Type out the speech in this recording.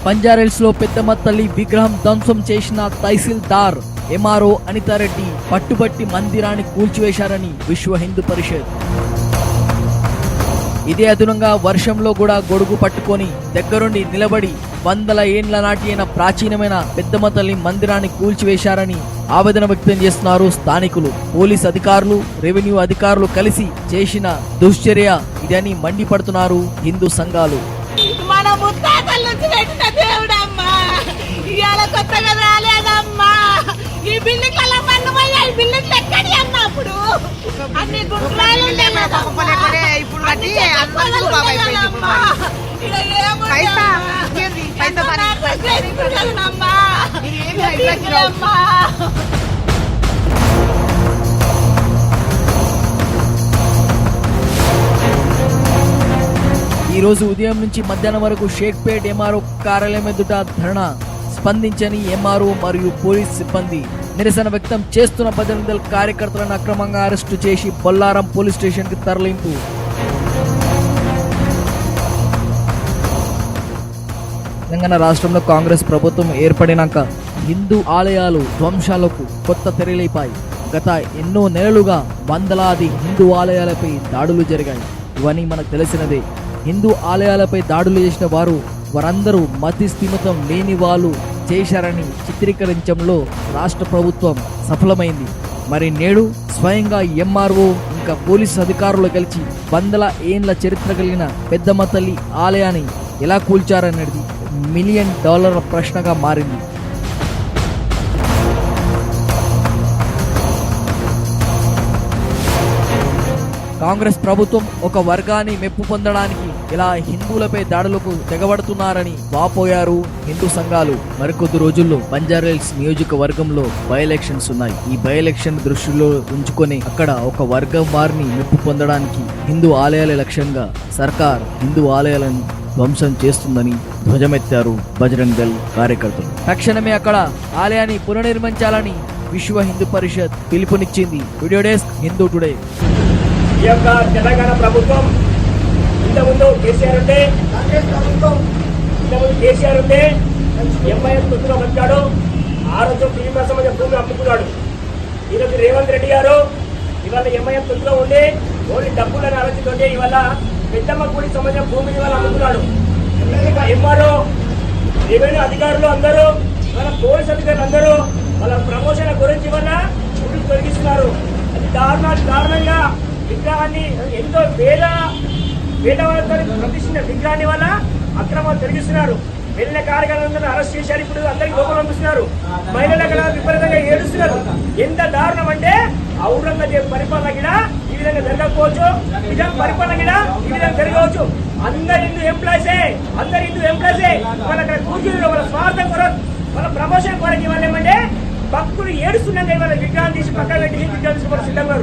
బంజారాహిల్స్ లో పెద్దమ్మ తల్లి విగ్రహం ధ్వంసం చేసిన తహసీల్దార్ ఎంఆర్ఓ అనితారెడ్డి పట్టుబట్టి మందిరాన్ని కూల్చివేశారని విశ్వ హిందూ పరిషత్. ఇదే అదనంగా వర్షంలో కూడా గొడుగు పట్టుకొని దగ్గరుండి నిలబడి 100 ఏండ్ల నాటి అయిన ప్రాచీనమైన పెద్దమ్మ తల్లి మందిరాన్ని కూల్చివేశారని ఆవేదన వ్యక్తం చేస్తున్నారు స్థానికులు. పోలీస్ అధికారులు, రెవెన్యూ అధికారులు కలిసి చేసిన దుశ్చర్య ఇదని మండిపడుతున్నారు హిందూ సంఘాలు. మన ముత్తాతల నుంచి పెట్టిన దేవుడమ్మా, ఇవాళ కొత్తగా రాలేదమ్మా. ఈ బిల్డింగ్ల మన్ను పోయా, ఈ బిల్డింగ్ ఎక్కడి అమ్మా? అప్పుడు అన్ని గుండ్రాలు ఈ రోజు ఉదయం నుంచి మధ్యాహ్నం వరకు షేక్పేట్ ఎంఆర్ఓ కార్యాలయం ఎదుట ధర్నా. స్పందించని ఎంఆర్ఓ మరియు పోలీస్ సిబ్బంది నిరసన వ్యక్తం చేస్తున్న బజరంగ దళ్ కార్యకర్తలను అక్రమంగా అరెస్టు చేసి బొల్లారం పోలీస్ స్టేషన్ కి తరలింపు. తెలంగాణ రాష్ట్రంలో కాంగ్రెస్ ప్రభుత్వం ఏర్పడినాక హిందూ ఆలయాలు ధ్వంసాలకు కొత్త తెరలేపాయి. గత ఎన్నో నెలలుగా వందలాది హిందూ ఆలయాలపై దాడులు జరిగాయి. ఇవన్నీ మనకు తెలిసినదే. హిందూ ఆలయాలపై దాడులు చేసిన వారందరూ మతి స్థిమితం లేని వాళ్ళు చేశారని చిత్రీకరించడంలో రాష్ట్ర ప్రభుత్వం సఫలమైంది. మరి నేడు స్వయంగా ఎంఆర్ఓ ఇంకా పోలీసు అధికారులు కలిసి 100 ఏండ్ల చరిత్ర కలిగిన పెద్దమ్మ తల్లి ఆలయాన్ని ఎలా కూల్చారనేది $1 మిలియన్ ప్రశ్నగా మారింది. కాంగ్రెస్ ప్రభుత్వం ఒక వర్గాన్ని మెప్పు పొందడానికి ఇలా హిందువులపై దాడులకు తెగబడుతున్నారని వాపోయారు హిందూ సంఘాలు. మరికొద్ది రోజుల్లో బంజారాహిల్స్ నియోజకవర్గంలో బై ఎలక్షన్స్ ఉన్నాయి. ఈ బై ఎలక్షన్ దృష్టిలో ఉంచుకొని అక్కడ ఒక వర్గం వారిని మెప్పు పొందడానికి హిందూ ఆలయాల లక్ష్యంగా సర్కార్ హిందూ ఆలయాలను ధ్వంసం చేస్తుందని ధ్వజమెత్తారు బజరంగ్ దళ్ కార్యకర్తలు. తక్షణమే అక్కడ ఆలయాన్ని పునర్నిర్మించాలని విశ్వ హిందూ పరిషత్ పిలుపునిచ్చింది. Video desk Hindu today. ఈ యొక్క తెలంగాణ ప్రభుత్వం ఇంతకుముందు కేసీఆర్ ఉంటే, కాంగ్రెస్ ప్రభుత్వం ఇంతకుముందు కేసీఆర్ ఉంటే ఎంఐఎం తొత్తులో వచ్చాడు. ఆ రోజు టీవీ సంబంధించిన భూమి అమ్ముకున్నాడు. ఈరోజు రేవంత్ రెడ్డి గారు ఇవాళ ఎంఐఎం తొత్తులో ఉండి ఓన్లీ డబ్బులను ఆలోచించుంటే ఇవాళ పెద్దమ్మ గుడికి సంబంధించిన భూమిని ఇవాళ అమ్ముకున్నాడు. ఎంఆర్ఓ, రెవెన్యూ అధికారులు అందరూ, మన పోలీస్ అధికారులు అందరూ వాళ్ళ ప్రమోషన్ గురించి వల్ల గుడికి తొలగిస్తున్నారు. అది దారుణంగా విగ్రహాన్ని ఎంతో వేల ప్రతిష్ఠించిన విగ్రహాన్ని వల్ల అక్రమాలు జరిగిస్తున్నారు. వెళ్ళిన కార్యకర్తలందరూ అరెస్ట్ చేశారు. ఇప్పుడు అందరికి లోపల పంపిస్తున్నారు. మహిళల కళ విపరీతంగా ఏడుస్తున్నారు. ఎంత దారుణం అంటే ఔరంగజేబు పరిపాలన కూడా ఈ విధంగా జరగకపోవచ్చు, నిజాం పరిపాలన కూడా ఈ విధంగా జరగవచ్చు. అందరు హిందూ ఎంప్లాయీసే వాళ్ళ అక్కడ కూర్చుని వాళ్ళ స్వార్థం కొరకు, వాళ్ళ ప్రమోషన్ కొరకు ఇవాళ ఏమంటే భక్తులు ఏడుస్తున్నాక ఇవాళ విగ్రహం తీసి పక్కన పెట్టి విగ్రహం తీసుకుని సిద్ధంగా